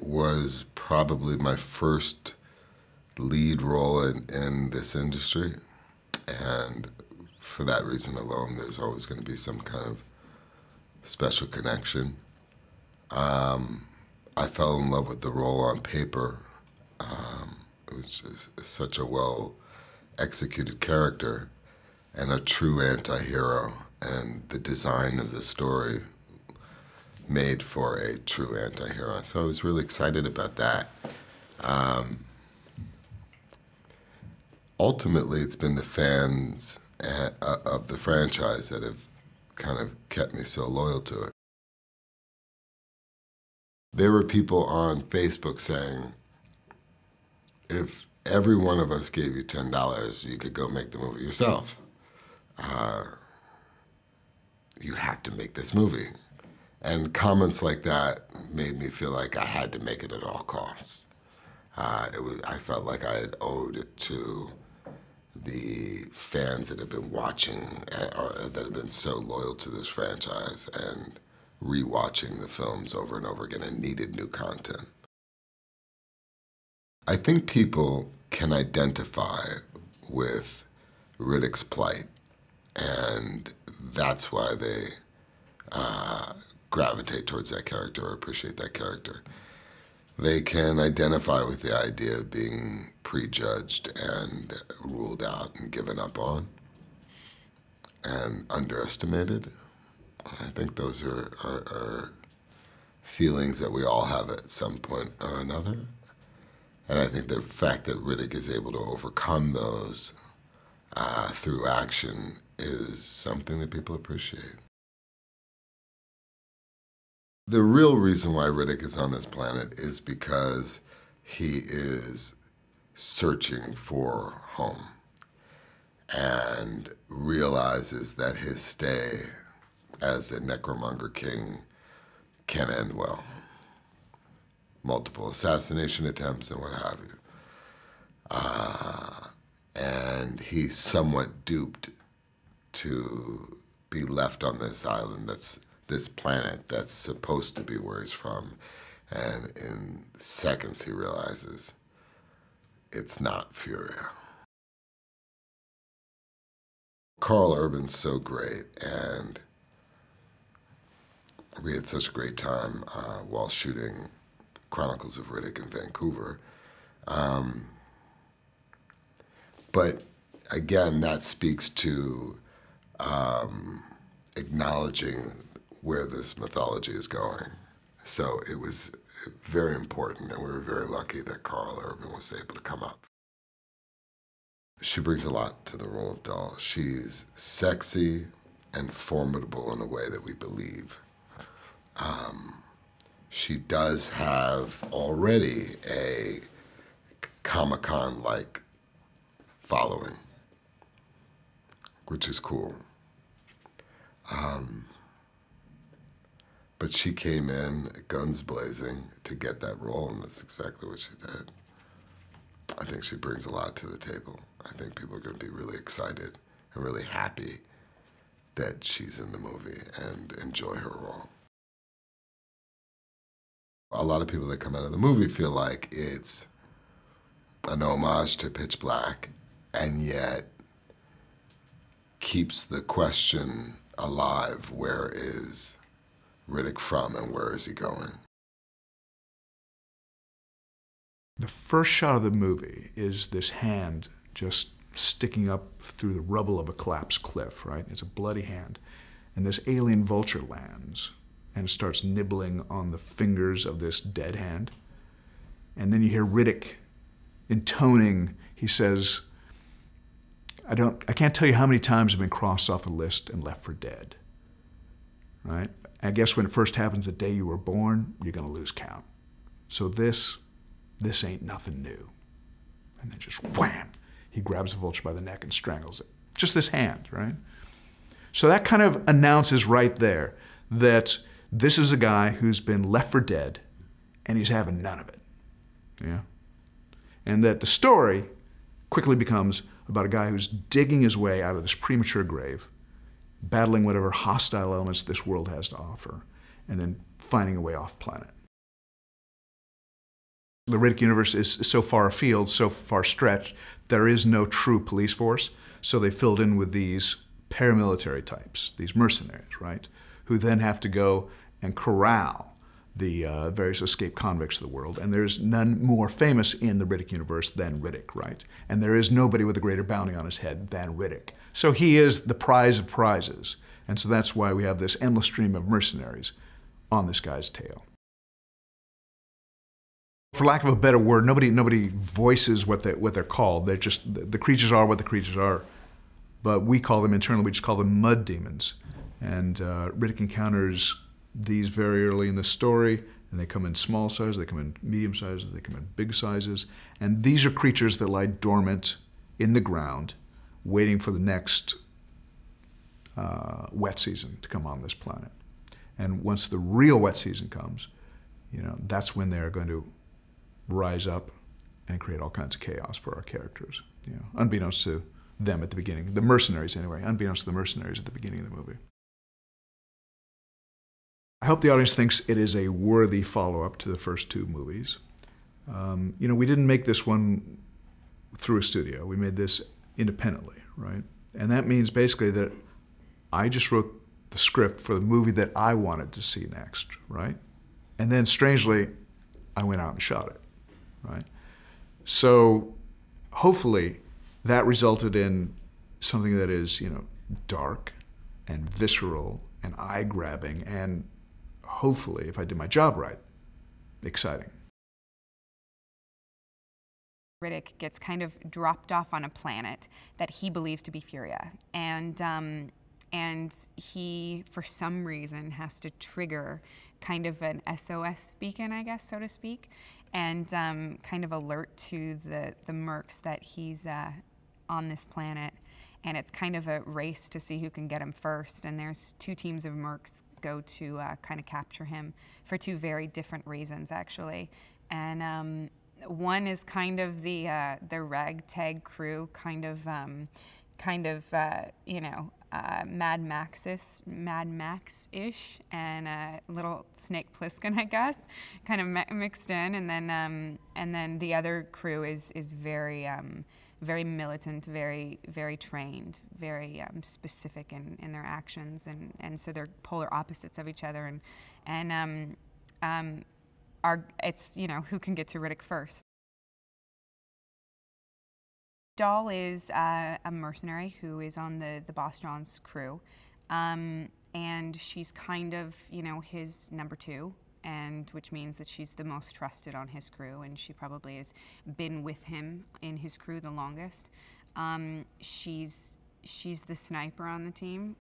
was probably my first lead role in this industry. And for that reason alone, there's always going to be some kind of special connection. I fell in love with the role on paper. It was just such a well-executed character and a true anti-hero. And the design of the story made for a true anti-hero. So I was really excited about that. Ultimately, it's been the fans of the franchise that have kind of kept me so loyal to it. There were people on Facebook saying, if every one of us gave you $10, you could go make the movie yourself. You have to make this movie. And comments like that made me feel like I had to make it at all costs. I felt like I had owed it to the fans that have been watching, or that have been so loyal to this franchise and rewatching the films over and over again and needed new content. I think people can identify with Riddick's plight, and that's why they gravitate towards that character or appreciate that character. They can identify with the idea of being prejudged and ruled out and given up on and underestimated. I think those are feelings that we all have at some point or another. And I think the fact that Riddick is able to overcome those through action is something that people appreciate. The real reason why Riddick is on this planet is because he is searching for home and realizes that his stay as a Necromonger King can end well. Multiple assassination attempts and what have you. And he's somewhat duped to be left on this island, this planet that's supposed to be where he's from. And in seconds he realizes it's not Furia. Karl Urban's so great, and we had such a great time while shooting Chronicles of Riddick in Vancouver. But again, that speaks to acknowledging where this mythology is going. So it was very important, and we were very lucky that Karl Urban was able to come up. She brings a lot to the role of Doll. She's sexy and formidable in a way that we believe. She does have already a Comic-Con-like following, which is cool. But she came in guns blazing to get that role, and that's exactly what she did. I think she brings a lot to the table. I think people are going to be really excited and really happy that she's in the movie and enjoy her role. A lot of people that come out of the movie feel like it's an homage to Pitch Black, and yet keeps the question alive, where is Riddick from and where is he going? The first shot of the movie is this hand just sticking up through the rubble of a collapsed cliff, right? It's a bloody hand. And this alien vulture lands and starts nibbling on the fingers of this dead hand. And then you hear Riddick intoning, he says, I can't tell you how many times I've been crossed off the list and left for dead, right? I guess when it first happens the day you were born, you're gonna lose count. So this ain't nothing new. And then just wham, he grabs the vulture by the neck and strangles it. Just this hand, right? So that kind of announces right there that this is a guy who's been left for dead and he's having none of it, yeah? And that the story quickly becomes about a guy who's digging his way out of this premature grave, battling whatever hostile elements this world has to offer, and then finding a way off planet. The Riddick universe is so far afield, so far stretched, there is no true police force, so they filled in with these paramilitary types, these mercenaries, right, who then have to go and corral the various escaped convicts of the world. And there's none more famous in the Riddick universe than Riddick, right? And there is nobody with a greater bounty on his head than Riddick. So he is the prize of prizes. And so that's why we have this endless stream of mercenaries on this guy's tail. For lack of a better word, nobody voices what they're called. They're just, the creatures are what the creatures are. But we call them internally, we just call them mud demons. And Riddick encounters these very early in the story, and they come in small sizes, they come in medium sizes, they come in big sizes. And these are creatures that lie dormant in the ground, waiting for the next wet season to come on this planet. And once the real wet season comes, that's when they're going to rise up and create all kinds of chaos for our characters, unbeknownst to them at the beginning, the mercenaries anyway, unbeknownst to the mercenaries at the beginning of the movie. I hope the audience thinks it is a worthy follow-up to the first two movies. We didn't make this one through a studio. We made this independently, right? And that means basically that I just wrote the script for the movie that I wanted to see next, right? And then strangely, I went out and shot it, right? So hopefully that resulted in something that is, dark and visceral and eye-grabbing and hopefully, if I did my job right, exciting. Riddick gets kind of dropped off on a planet that he believes to be Furia, and he, for some reason, has to trigger kind of an SOS beacon, I guess, so to speak, and kind of alert to the mercs that he's on this planet, and it's kind of a race to see who can get him first, and there's two teams of mercs go to kind of capture him for two very different reasons, actually. And one is kind of the ragtag crew, kind of Mad Max-ish, and a little Snake Plissken, I guess, kind of mixed in. And then the other crew is very very militant, very very trained, very specific in their actions, and so they're polar opposites of each other, and it's who can get to Riddick first. Doll is a mercenary who is on the Boss John's crew, and she's kind of his number two, and which means that she's the most trusted on his crew, and she probably has been with him in his crew the longest. She's the sniper on the team.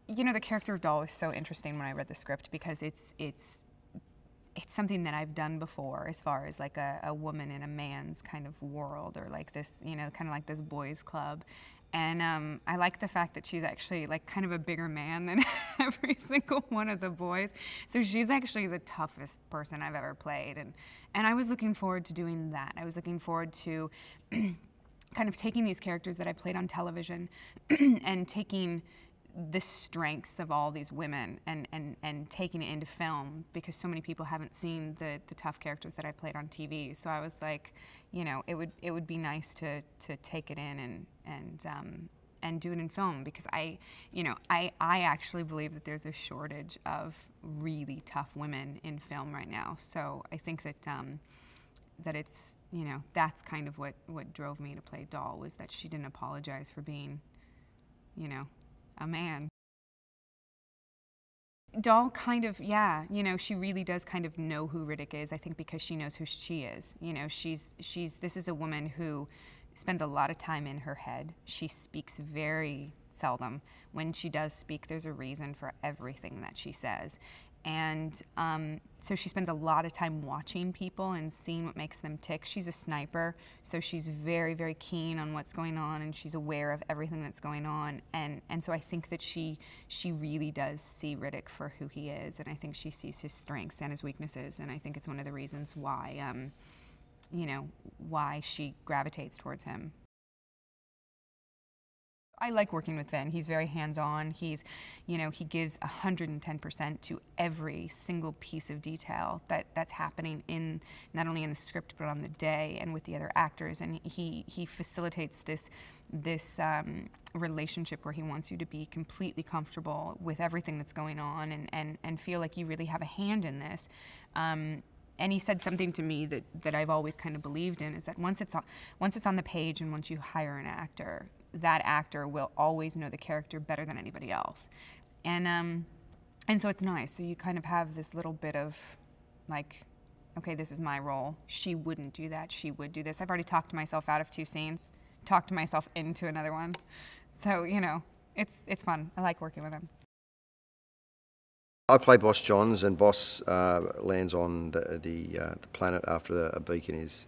The character of Doll was so interesting when I read the script because it's something that I've done before, as far as like a woman in a man's kind of world, or like this, kind of like this boys' club. And I like the fact that she's actually like kind of a bigger man than every single one of the boys. So she's actually the toughest person I've ever played. And I was looking forward to doing that. I was looking forward to kind of taking these characters that I played on television and taking the strengths of all these women and taking it into film, because so many people haven't seen the tough characters that I played on TV. So I was like, it would be nice to take it in and do it in film, because I actually believe that there's a shortage of really tough women in film right now. So I think that that it's that's kind of what drove me to play Doll, was that she didn't apologize for being a man. Doll kind of, she really does kind of know who Riddick is, I think, because she knows who she is. This is a woman who spends a lot of time in her head. She speaks very seldom. When she does speak, there's a reason for everything that she says. And so she spends a lot of time watching people and seeing what makes them tick. She's a sniper, so she's very, very keen on what's going on, and she's aware of everything that's going on. And so I think that she really does see Riddick for who he is, and I think she sees his strengths and his weaknesses, and I think it's one of the reasons why, why she gravitates towards him. I like working with Vin. He's very hands-on. He's, you know, he gives 110% to every single piece of detail that's happening in, not only in the script, but on the day and with the other actors. And he facilitates this relationship where he wants you to be completely comfortable with everything that's going on and feel like you really have a hand in this. And he said something to me that I've always kind of believed in, is that once it's on the page and once you hire an actor, that actor will always know the character better than anybody else. And so it's nice. So you kind of have this little bit of like, okay, this is my role. She wouldn't do that. She would do this. I've already talked myself out of 2 scenes, talked myself into another one. So, you know, it's fun. I like working with him. I play Boss Johns, and Boss lands on the planet after a beacon is,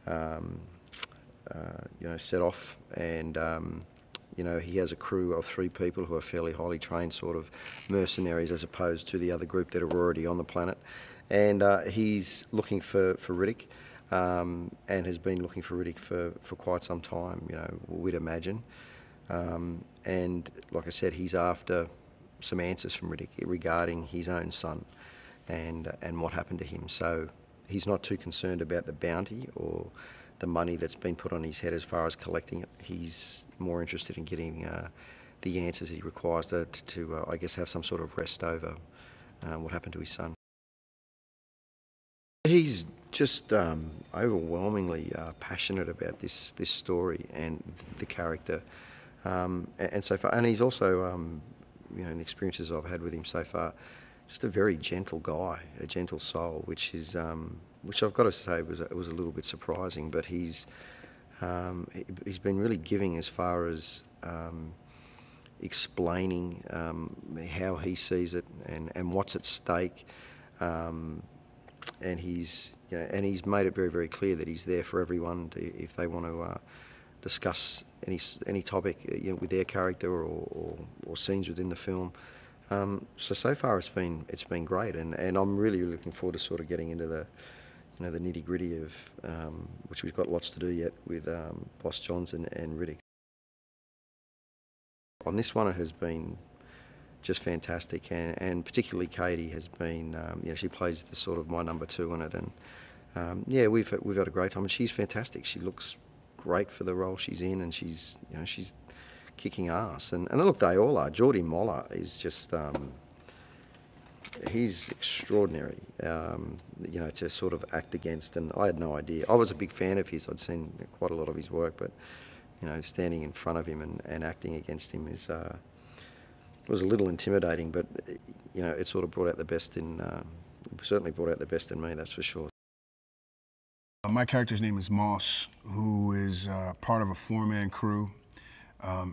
you know, set off, and you know, he has a crew of 3 people who are fairly highly trained, sort of mercenaries, as opposed to the other group that are already on the planet, and he's looking for Riddick, and has been looking for Riddick for quite some time. You know, we'd imagine, and like I said, he's after some answers from Riddick regarding his own son and what happened to him. So he's not too concerned about the bounty or the money that's been put on his head as far as collecting it. He's more interested in getting the answers he requires to I guess, have some sort of rest over what happened to his son. He's just overwhelmingly passionate about this story and the character, and so far. And he's also, you know, in the experiences I've had with him so far, just a very gentle guy, a gentle soul, which is, which I've got to say was a little bit surprising. But he's been really giving as far as explaining how he sees it and what's at stake, and he's, you know, and he's made it very, very clear that he's there for everyone if they want to discuss any topic, you know, with their character or scenes within the film. So far it's been great, and I'm really looking forward to sort of getting into the, you know, the nitty gritty of which we've got lots to do yet with Boss Johns and Riddick. On this one, it has been just fantastic, and particularly Katie has been, you know, she plays the sort of my number 2 in it, and yeah, we've had a great time, and she's fantastic. She looks great for the role she's in, and she's, you know, she's kicking ass, and look, they all are. Geordie Moller is just, he's extraordinary, you know, to sort of act against, and I had no idea. I was a big fan of his. I'd seen quite a lot of his work, but, you know, standing in front of him and acting against him is, was a little intimidating, but, you know, it sort of brought out the best in, certainly brought out the best in me, that's for sure. My character's name is Moss, who is part of a 4-man crew,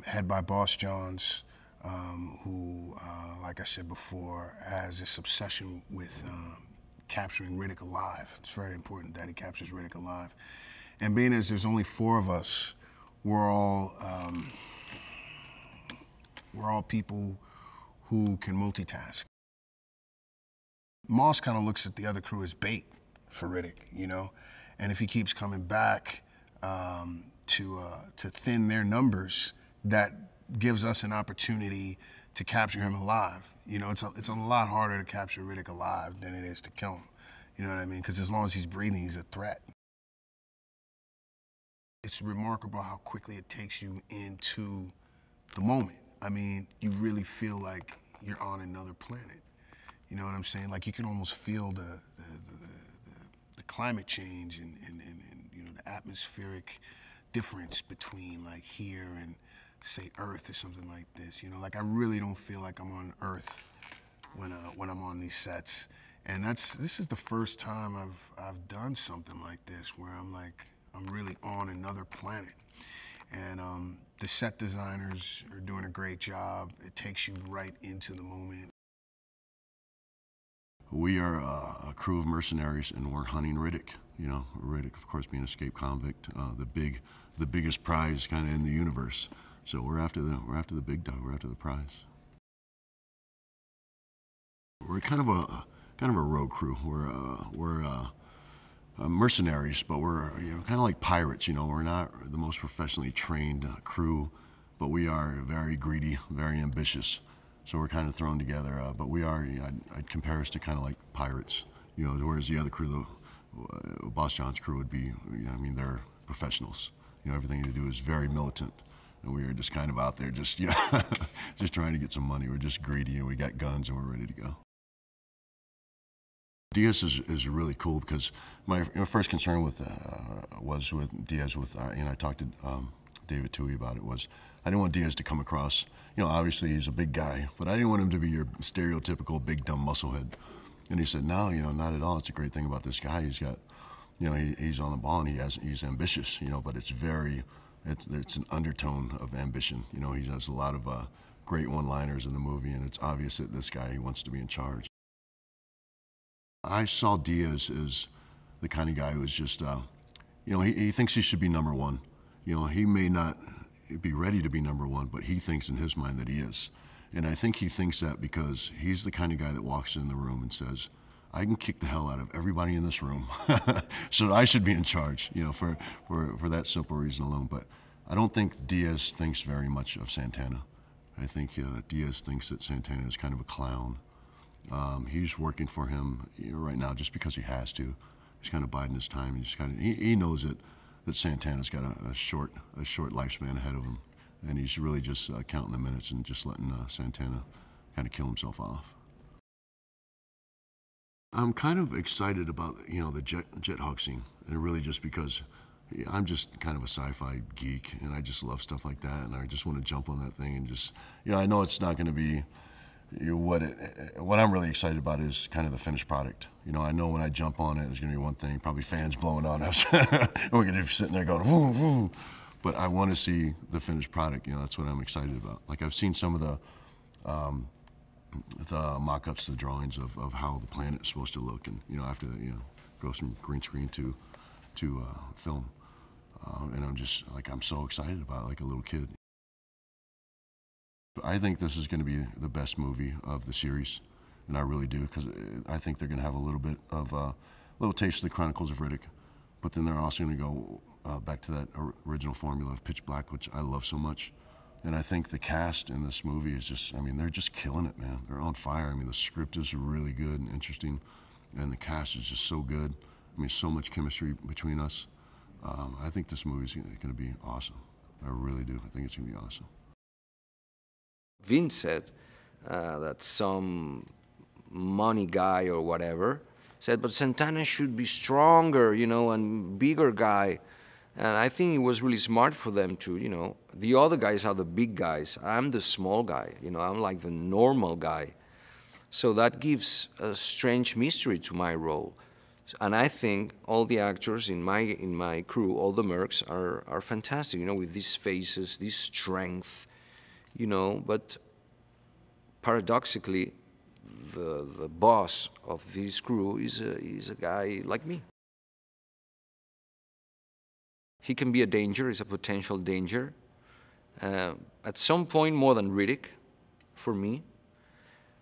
head by Boss Johns, who, like I said before, has this obsession with capturing Riddick alive. It's very important that he captures Riddick alive. And being as there's only 4 of us, we're all people who can multitask. Moss kind of looks at the other crew as bait for Riddick, you know? And if he keeps coming back to thin their numbers, that gives us an opportunity to capture him alive. You know, it's a lot harder to capture Riddick alive than it is to kill him. You know what I mean? Because as long as he's breathing, he's a threat. It's remarkable how quickly it takes you into the moment. I mean, you really feel like you're on another planet. You know what I'm saying? Like, you can almost feel the climate change and you know, the atmospheric difference between like here and say Earth or something like this. You know, like, I really don't feel like I'm on Earth when I'm on these sets. And this is the first time I've done something like this where I'm really on another planet. And the set designers are doing a great job. It takes you right into the moment. We are a crew of mercenaries, and we're hunting Riddick. You know, Riddick, of course, being an escaped convict, the biggest prize kind of in the universe. So we're after the big dog. We're after the prize. We're kind of a road crew. We're mercenaries, but we're, you know, kind of like pirates. You know, we're not the most professionally trained crew, but we are very greedy, very ambitious. So we're kind of thrown together. But we are, I'd compare us to kind of like pirates, you know, whereas the other crew, Boss John's crew would be, I mean, they're professionals. You know, everything they do is very militant. And we are just kind of out there just, you know, just trying to get some money. We're just greedy, and we got guns, and we're ready to go. Diaz is really cool because my first concern with was with Diaz. And I talked to David Toohey about it. Was I didn't want Diaz to come across. You know, obviously he's a big guy, but I didn't want him to be your stereotypical big dumb musclehead. And he said, no, you know, not at all. It's a great thing about this guy. He's got, you know, he's on the ball and he's ambitious. You know, but it's an undertone of ambition. You know, he has a lot of great one-liners in the movie, and it's obvious that this guy, he wants to be in charge. I saw Diaz as the kind of guy who is just, you know, he thinks he should be number one. You know, he may not be ready to be number one, but he thinks in his mind that he is. And I think he thinks that because he's the kind of guy that walks in the room and says, I can kick the hell out of everybody in this room, so I should be in charge, you know, for that simple reason alone. But I don't think Diaz thinks very much of Santana. I think Diaz thinks that Santana is kind of a clown. He's working for him right now just because he has to. He's kind of biding his time. He knows that Santana's got a short lifespan ahead of him, and he's really just counting the minutes and just letting Santana kind of kill himself off. I'm kind of excited about, you know, the jet hawk scene, and really just because I'm just kind of a sci-fi geek, and I just love stuff like that, and I just want to jump on that thing and just, you know, I know it's not going to be. What I'm really excited about is kind of the finished product. You know, I know when I jump on it, there's going to be one thing, probably fans blowing on us. And we're going to be sitting there going, woo, woo. But I want to see the finished product. You know, that's what I'm excited about. Like, I've seen some of the mock-ups, the drawings of how the planet is supposed to look. And, you know, after that, you know, goes from green screen to film. And I'm just, like, I'm so excited about it, like a little kid. I think this is going to be the best movie of the series, and I really do, because I think they're going to have a little bit of a little taste of the Chronicles of Riddick, but then they're also going to go back to that original formula of Pitch Black, which I love so much. And I think the cast in this movie is just, I mean, they're just killing it, man. They're on fire. I mean, the script is really good and interesting, and the cast is just so good. I mean, so much chemistry between us. I think this movie is going to be awesome. I really do. I think it's going to be awesome. Vince said that some money guy or whatever said, but Santana should be stronger, you know, and bigger guy. And I think it was really smart for them to, you know, the other guys are the big guys. I'm the small guy, you know, I'm like the normal guy. So that gives a strange mystery to my role. And I think all the actors in my crew, all the mercs, are fantastic, you know, with these faces, this strength, you know, but paradoxically, the boss of this crew is a guy like me. He can be a danger, is a potential danger. At some point, more than Riddick, for me.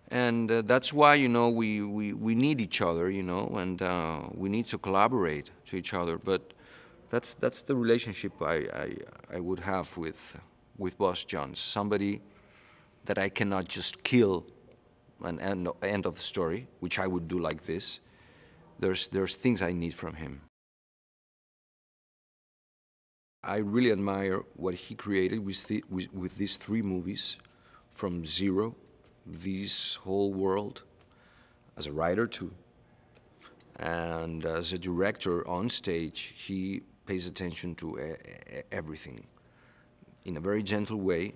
And that's why, you know, we need each other, you know, and we need to collaborate to each other. But that's the relationship I would have with Boss John, somebody that I cannot just kill and end of the story, which I would do like this. There's things I need from him. I really admire what he created with these 3 movies, from zero, this whole world, as a writer too. And as a director on stage, he pays attention to everything in a very gentle way,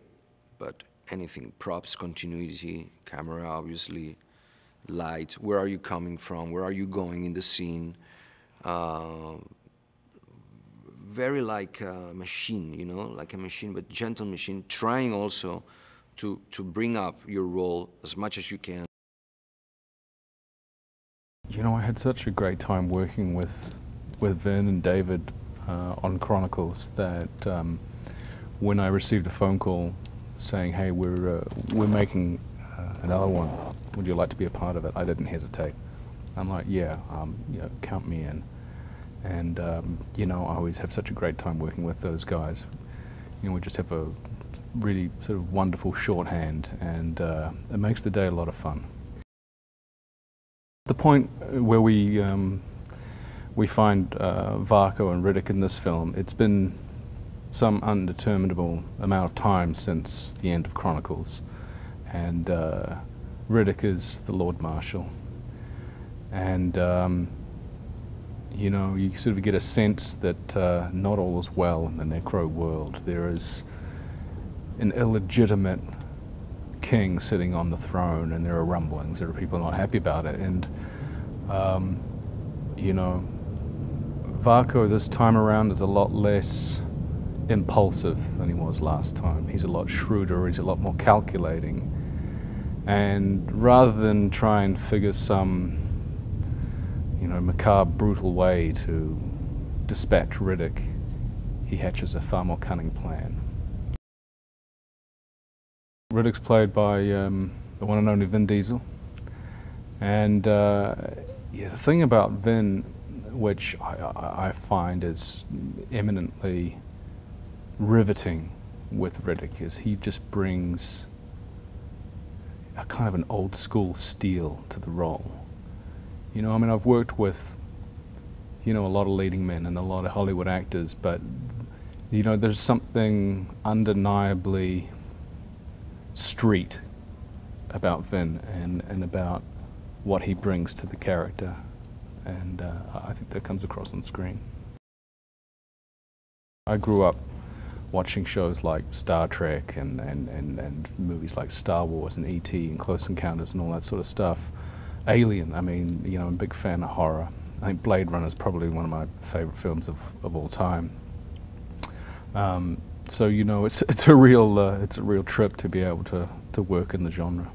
but anything, props, continuity, camera, obviously, light, where are you coming from, where are you going in the scene, very like a machine, you know, like a machine, but gentle machine, trying also to bring up your role as much as you can. You know, I had such a great time working with Vin and David on Chronicles that when I received a phone call saying, hey, we're making another one, would you like to be a part of it? I didn't hesitate. I'm like, yeah, you know, count me in. And, you know, I always have such a great time working with those guys. You know, we just have a really sort of wonderful shorthand, and it makes the day a lot of fun. The point where we find Varko and Riddick in this film, it's been some undeterminable amount of time since the end of Chronicles, and Riddick is the Lord Marshal, and you know, you sort of get a sense that not all is well in the Necro world. There is an illegitimate king sitting on the throne, and there are rumblings. There are people not happy about it, and you know, Varko this time around is a lot less impulsive than he was last time. He's a lot shrewder. He's a lot more calculating, and rather than try and figure some, you know, macabre, brutal way to dispatch Riddick, he hatches a far more cunning plan. Riddick's played by the one and only Vin Diesel, and yeah, the thing about Vin, which I find is eminently riveting with Riddick, is he just brings a kind of an old school steel to the role. You know, I mean, I've worked with, you know, a lot of leading men and a lot of Hollywood actors, but, you know, there's something undeniably street about Vin and about what he brings to the character, and I think that comes across on screen. I grew up watching shows like Star Trek and movies like Star Wars and E.T. and Close Encounters and all that sort of stuff. Alien, I mean, you know, I'm a big fan of horror. I think Blade Runner is probably one of my favorite films of all time. So, you know, it's a real trip to be able to work in the genre.